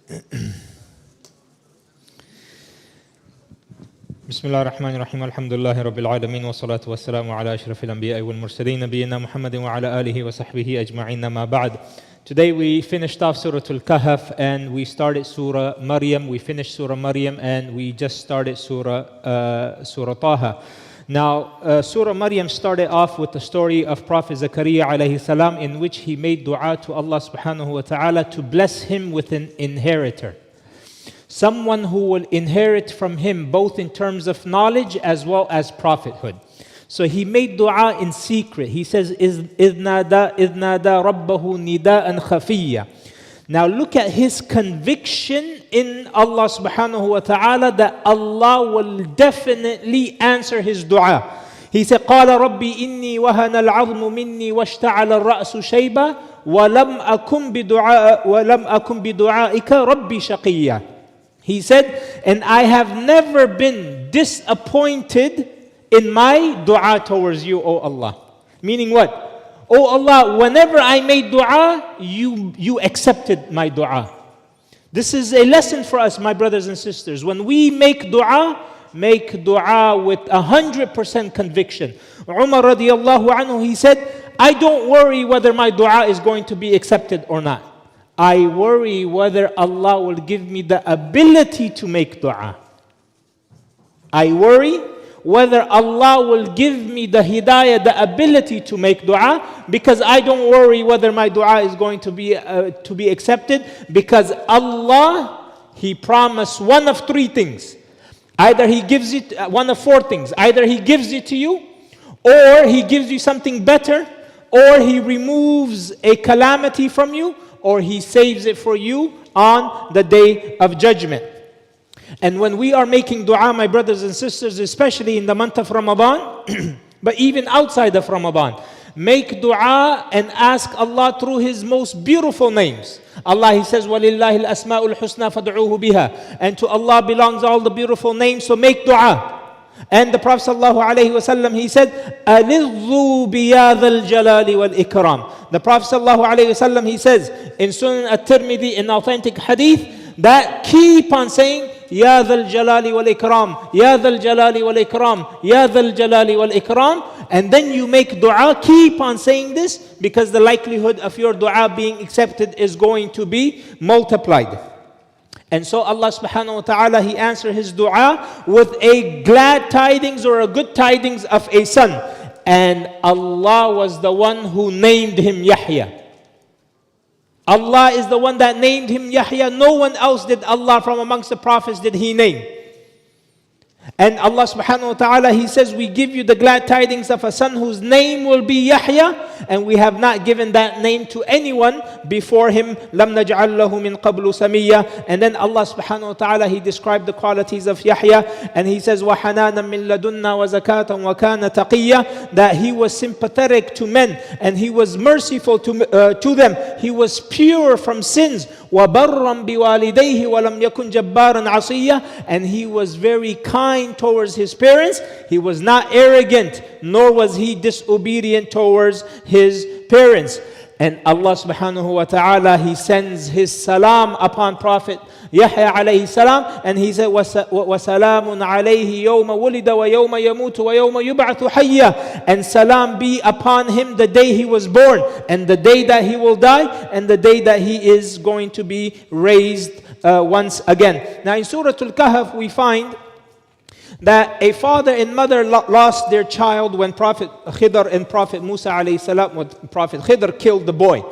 بسم الله الرحمن الرحيم الحمد لله رب العالمين والصلاة والسلام على أشرف الأنبياء والمرسلين نبينا محمد وعلى آله وصحبه أجمعين ما بعد. Today we finished off Surah Al-Kahf and we started Surah Maryam. We finished Surah Maryam and we just started Surah Taha. Now, Surah Maryam started off with the story of Prophet Zakaria alayhi salam, in which he made dua to Allah subhanahu wa ta'ala to bless him with an inheritor. Someone who will inherit from him both in terms of knowledge as well as prophethood. So he made dua in secret. He says, إِذْ نَادَى رَبَّهُ نِدَاءً خَفِيًّا. Now look at his conviction in Allah subhanahu wa ta'ala that Allah will definitely answer his dua. He said, قَالَ رَبِّي إِنِّي وَهَنَ الْعَظْمُ مِنِّي وَاشْتَعَلَ الرَّأْسُ شَيْبًا وَلَمْ أَكُنْ بِدُعَائِكَ رَبِّي شَقِيًّا. He said, and I have never been disappointed in my dua towards you, O Allah. Meaning what? Oh Allah, whenever I made dua, you accepted my dua. This is a lesson for us, my brothers and sisters. When we make dua with 100% conviction. Umar radiallahu anhu, he said, I don't worry whether my dua is going to be accepted or not. I worry whether Allah will give me the ability to make dua. I worry whether Allah will give me the hidayah, the ability to make dua, because I don't worry whether my dua is going to be accepted, because Allah, He promised one of three things. Either He gives it, one of four things. Either He gives it to you, or He gives you something better, or He removes a calamity from you, or He saves it for you on the day of judgment. And when we are making dua, my brothers and sisters, especially in the month of Ramadan, but even outside of Ramadan, make dua and ask Allah through His most beautiful names. Allah, He says, وَلِلَّهِ الْأَسْمَاءُ الْحُسْنَى فَادْعُوهُ بِهَا. And to Allah belongs all the beautiful names, so make dua. And the Prophet ﷺ, he said, أَلِظُّوا بِيَاذَ الْجَلَالِ وَالْإِكْرَامِ. The Prophet ﷺ, he says in Sunan al-Tirmidhi, in authentic hadith, that keep on saying, يا ذا الجلال والإكرام يا ذا الجلال والإكرام يا ذا الجلال والإكرام. And then you make dua, keep on saying this, because the likelihood of your dua being accepted is going to be multiplied. And so Allah subhanahu wa ta'ala, He answered his dua with a glad tidings or a good tidings of a son. And Allah was the one who named him Yahya. Allah is the one that named him Yahya. No one else did Allah from amongst the prophets did He name. And Allah subhanahu wa ta'ala, He says, we give you the glad tidings of a son whose name will be Yahya, and we have not given that name to anyone before him. لَمْ نَجْعَلْ لَهُ مِنْ قَبْلُ سَمِيًّا. And then Allah subhanahu wa ta'ala, He described the qualities of Yahya, and He says, وَحَنَانًا مِنْ لَدُنَّا وَزَكَاةً وَكَانَ تَقِيًّا. That He was sympathetic to men, and He was merciful to them. He was pure from sins. وَبَرًّا بِوَالِدَيْهِ وَلَمْ يَكُنْ جَبَّارًا عَصِيًّا. And He was very kind towards His parents. He was not arrogant, nor was He disobedient towards His parents. And Allah subhanahu wa ta'ala, He sends His salam upon Prophet Yahya alayhi salam, and He said, وَسَلَامٌ عَلَيْهِ يَوْمَ وُلِدَ وَيَوْمَ يَمُوتُ وَيَوْمَ يُبْعَثُ حَيًّا. And salam be upon him the day he was born, and the day that he will die, and the day that he is going to be raised once again. Now in Surah Al-Kahf we find that a father and mother lost their child when Prophet Khidr and Prophet Musa alayhi salam, when Prophet Khidr killed the boy.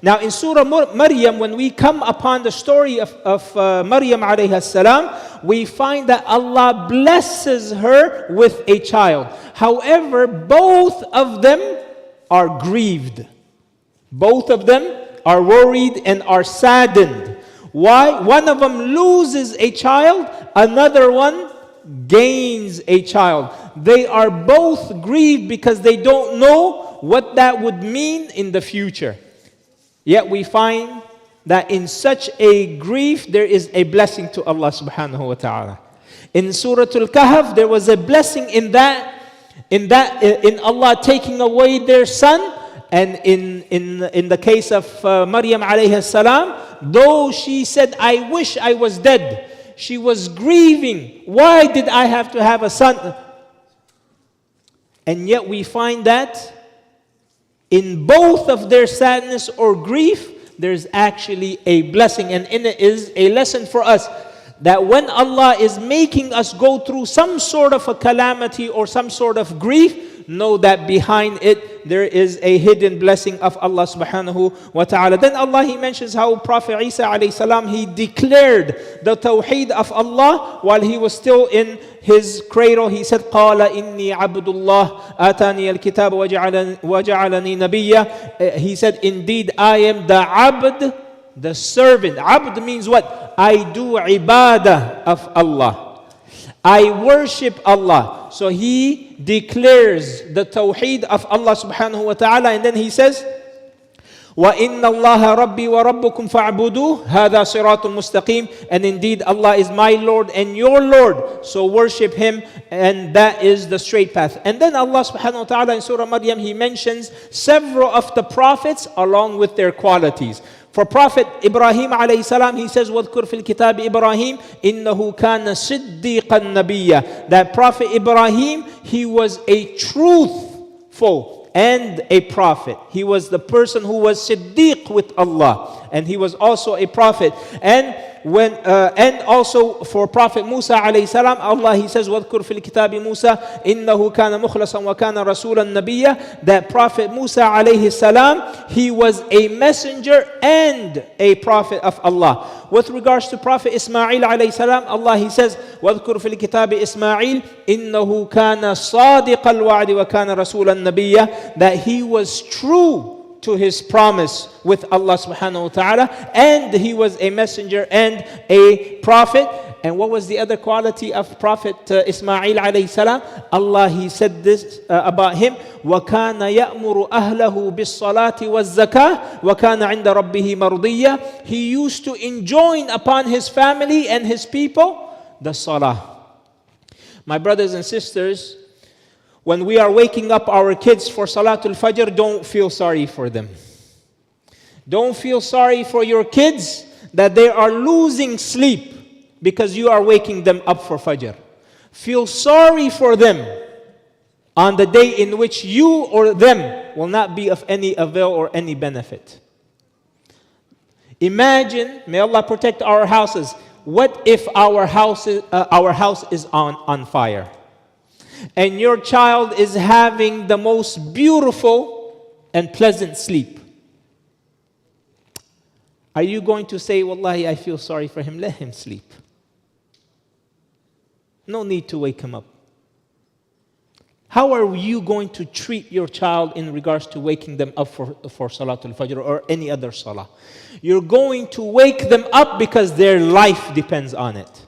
Now in Surah Maryam, when we come upon the story of Maryam alayhi salam, we find that Allah blesses her with a child. However, both of them are grieved. Both of them are worried and are saddened. Why? One of them loses a child, another one gains a child. They are both grieved because they don't know what that would mean in the future. Yet we find that in such a grief there is a blessing to Allah subhanahu wa ta'ala. In Surah Al-Kahf there was a blessing in Allah taking away their son, and in the case of Maryam alayhi salam, though she said, I wish I was dead. She was grieving. Why did I have to have a son? And yet we find that in both of their sadness or grief, there's actually a blessing. And in it is a lesson for us that when Allah is making us go through some sort of a calamity or some sort of grief, know that behind it there is a hidden blessing of Allah subhanahu wa ta'ala. Then Allah, He mentions how Prophet Isa alayhi salam, he declared the tawheed of Allah while he was still in his cradle. He said, قَالَ إِنِّي عَبْدُ اللَّهِ آتَانِيَ الْكِتَابَ وَجَعَلَنِي نَبِيًّا. He said, indeed I am the abd, the servant. Abd means what? I do ibadah of Allah. I worship Allah. So he declares the tawheed of Allah subhanahu wa ta'ala, and then he says, وَإِنَّ اللَّهَ رَبِّي وَرَبُّكُمْ فَاعْبُدُوهُ هَذَا صِرَاطٌ مُسْتَقِيمٌ. And indeed Allah is my Lord and your Lord, so worship Him, and that is the straight path. And then Allah subhanahu wa ta'ala in Surah Maryam, He mentions several of the prophets along with their qualities. For Prophet Ibrahim alayhi salam, he says, وَذْكُرْ فِي الْكِتَابِ إِبْرَاهِيمَ إِنَّهُ كَانَ صِدِّيقًا نَبِيًّا. That Prophet Ibrahim, he was a truthful and a prophet. He was the person who was Siddiq with Allah, and he was also a prophet. And also for Prophet Musa alayhi salam, Allah, He says, وَذْكُرْ فِي الْكِتَابِ مُوسَى إِنَّهُ كَانَ مُخْلَصًا وَكَانَ رَسُولًا نَبِيًّا. That Prophet Musa alayhi salam, he was a messenger and a prophet of Allah. With regards to Prophet Ismail alayhi salam, Allah, He says, وَذْكُرْ فِي الْكِتَابِ إِسْمَاعِيلَ إِنَّهُ كَانَ صَادِقَ الْوَعْدِ وَكَانَ رَسُولًا نَبِيًّا. That he was true to his promise with Allah subhanahu wa ta'ala, and he was a messenger and a prophet. And what was the other quality of Prophet Ismail alayhi salam? Allah, He said this about him, وَكَانَ يَأْمُرُ أَهْلَهُ بِالصَّلَاةِ وَالزَّكَاةِ وَكَانَ عِنْدَ رَبِّهِ مَرْضِيًّا. He used to enjoin upon his family and his people the salah. My brothers and sisters, when we are waking up our kids for Salatul Fajr, don't feel sorry for them. Don't feel sorry for your kids that they are losing sleep because you are waking them up for Fajr. Feel sorry for them on the day in which you or them will not be of any avail or any benefit. Imagine, may Allah protect our houses. What if our house is on fire? And your child is having the most beautiful and pleasant sleep. Are you going to say, Wallahi, I feel sorry for him, let him sleep? No need to wake him up. How are you going to treat your child in regards to waking them up for Salatul Fajr or any other Salah? You're going to wake them up because their life depends on it.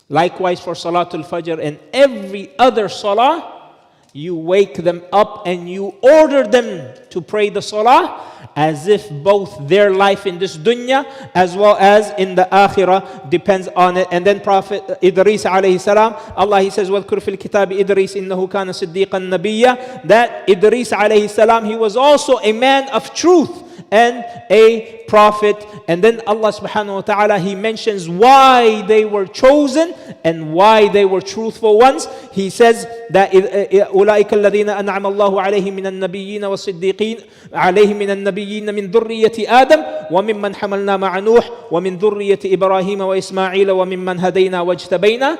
Likewise for Salatul Fajr and every other Salah, you wake them up and you order them to pray the Salah as if both their life in this dunya as well as in the akhirah depends on it. And then Prophet Idris alayhi salam, Allah, He says, وَذْكُرْ فِي الْكِتَابِ إِدْرِيسِ إِنَّهُ كَانَ صِدِّيقًا نَبِيًّا. That Idris alayhi salam, he was also a man of truth and a prophet. And then Allah subhanahu wa ta'ala, He mentions why they were chosen and why they were truthful ones. He says that أُولَٰئِكَ الَّذِينَ أَنْعَمَ اللَّهُ عَلَيْهِمْ مِنَ النَّبِيِّينَ وَالصِّدِّيقِينَ عَلَيْهِمْ مِنَ النَّبِيِّينَ مِنْ ذُرِّيَّةِ آدَمَ وَمِمَّنْ حَمَلْنَا مَعَ نُوحٍ وَمِنْ ذُرِّيَّةِ إِبْرَاهِيمَ وَإِسْمَاعِيلَ وَمِمَّنْ هَدَيْنَا وَاجْتَبَيْنَا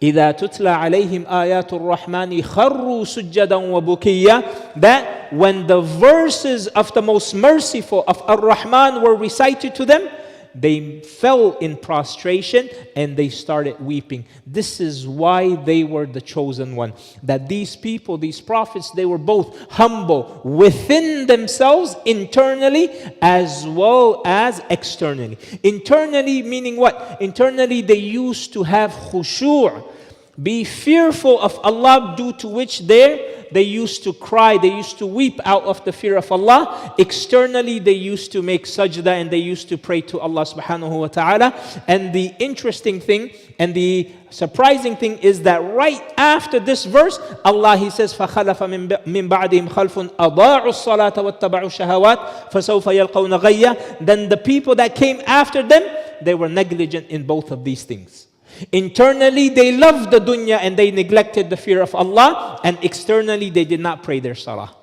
إِذَا تُتْلَى عَلَيْهِمْ آيَاتُ الرَّحْمَنِ خَرُّوا سُجَّدًا وَبُكِيًّا. That when the verses of the most merciful of Ar-Rahman were recited to them, they fell in prostration and they started weeping. This is why they were the chosen one. That these people, these prophets, they were both humble within themselves, internally as well as externally. Internally meaning what? Internally they used to have khushu'. Be fearful of Allah, due to which they used to cry, they used to weep out of the fear of Allah. Externally, they used to make sajda and they used to pray to Allah subhanahu wa ta'ala. And the interesting thing and the surprising thing is that right after this verse, Allah, He says, فَخَلَفَ مِن بَعْدِهِمْ خَلْفٌ أَضَاعُوا الصَّلَاةَ وَاتَّبَعُوا الشَّهَوَاتِ فَسَوْفَ يَلْقَوْنَ غَيًّا. Then the people that came after them, they were negligent in both of these things. Internally, they loved the dunya and they neglected the fear of Allah. And externally, they did not pray their salah.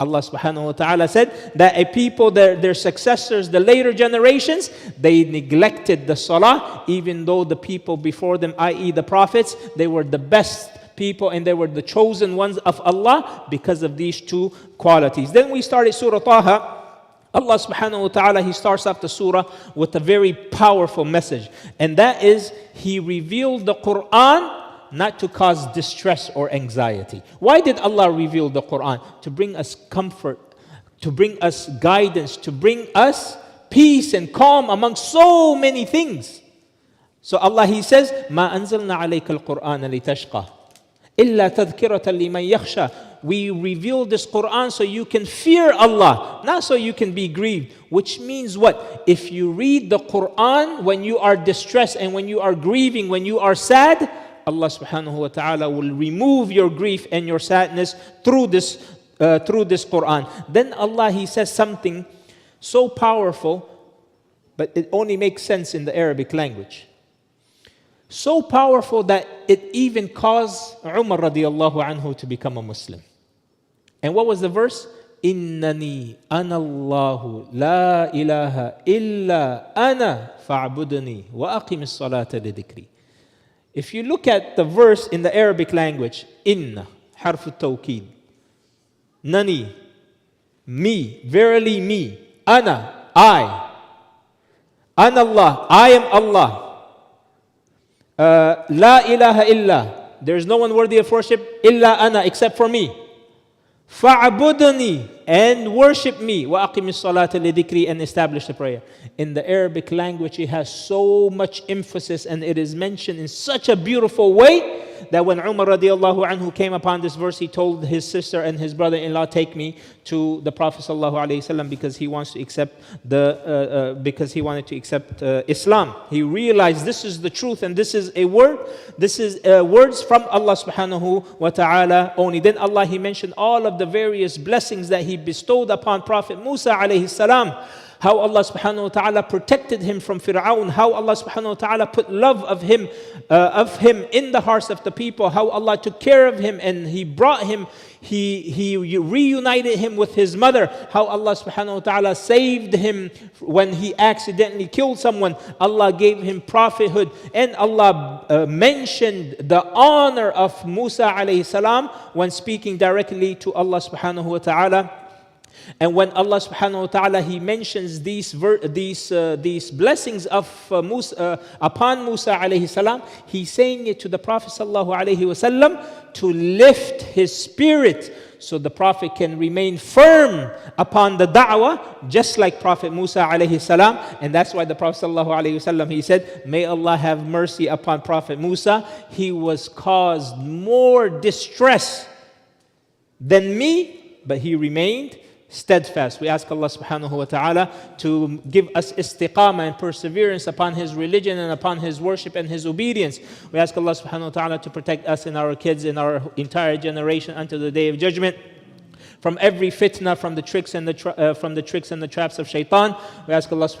Allah subhanahu wa ta'ala said that a people, their successors, the later generations, they neglected the salah, even though the people before them, i.e. the prophets, they were the best people and they were the chosen ones of Allah because of these two qualities. Then we started Surah Taha. Allah subhanahu wa ta'ala, He starts off the surah with a very powerful message. And that is, He revealed the Quran not to cause distress or anxiety. Why did Allah reveal the Quran? To bring us comfort, to bring us guidance, to bring us peace and calm amongst so many things. So Allah, He says, مَا أَنزَلْنَا عَلَيْكَ الْقُرْآنَ لِتَشْقَى إِلَّا تَذْكِرَةً لِمَنْ يَخْشَى. We reveal this Quran so you can fear Allah, not so you can be grieved. Which means what? If you read the Quran when you are distressed and when you are grieving, when you are sad, Allah subhanahu wa ta'ala will remove your grief and your sadness through this Quran. Then Allah, He says something so powerful, but it only makes sense in the Arabic language. So powerful that it even caused Umar radiallahu anhu to become a Muslim. And what was the verse? Innani ana Allahu la ilaha illa ana fa'budni wa aqimis salata li dhikri. If you look at the verse in the Arabic language, inna, harf tawqid, nani, me, verily me, ana, I, ana Allah, I am Allah. La ilaha illa, there is no one worthy of worship, illa ana, except for me. Fa'budni, and worship me. Wa aqimis salata li dhikri, and establish the prayer. In the Arabic language, it has so much emphasis and it is mentioned in such a beautiful way that when Umar radiallahu anhu came upon this verse, he told his sister and his brother-in-law, take me to the Prophet sallallahu alaihi wasallam because he wants to accept because he wanted to accept Islam. He realized this is the truth and this is a word. This is words from Allah subhanahu wa ta'ala only. Then Allah, He mentioned all of the various blessings that He bestowed upon Prophet Musa alayhi salam. How Allah subhanahu wa ta'ala protected him from Fir'aun. How Allah subhanahu wa ta'ala put love of him in the hearts of the people. How Allah took care of him and He brought him, He reunited him with his mother. How Allah subhanahu wa ta'ala saved him when he accidentally killed someone. Allah gave him prophethood. And Allah mentioned the honor of Musa alayhi salam when speaking directly to Allah subhanahu wa ta'ala. And when Allah subhanahu wa ta'ala, He mentions these blessings of Musa, upon Musa alayhi salam, He's saying it to the Prophet sallallahu alayhi wasallam to lift his spirit so the Prophet can remain firm upon the da'wah, just like Prophet Musa alayhi salam. And that's why the Prophet sallallahu alayhi wasallam, he said, may Allah have mercy upon Prophet Musa. He was caused more distress than me, but he remained steadfast. We ask Allah subhanahu wa ta'ala to give us istiqamah and perseverance upon His religion and upon His worship and His obedience. We ask Allah subhanahu wa ta'ala to protect us and our kids and our entire generation until the day of judgment from every fitna, from the tricks and the traps of shaitan. We ask Allah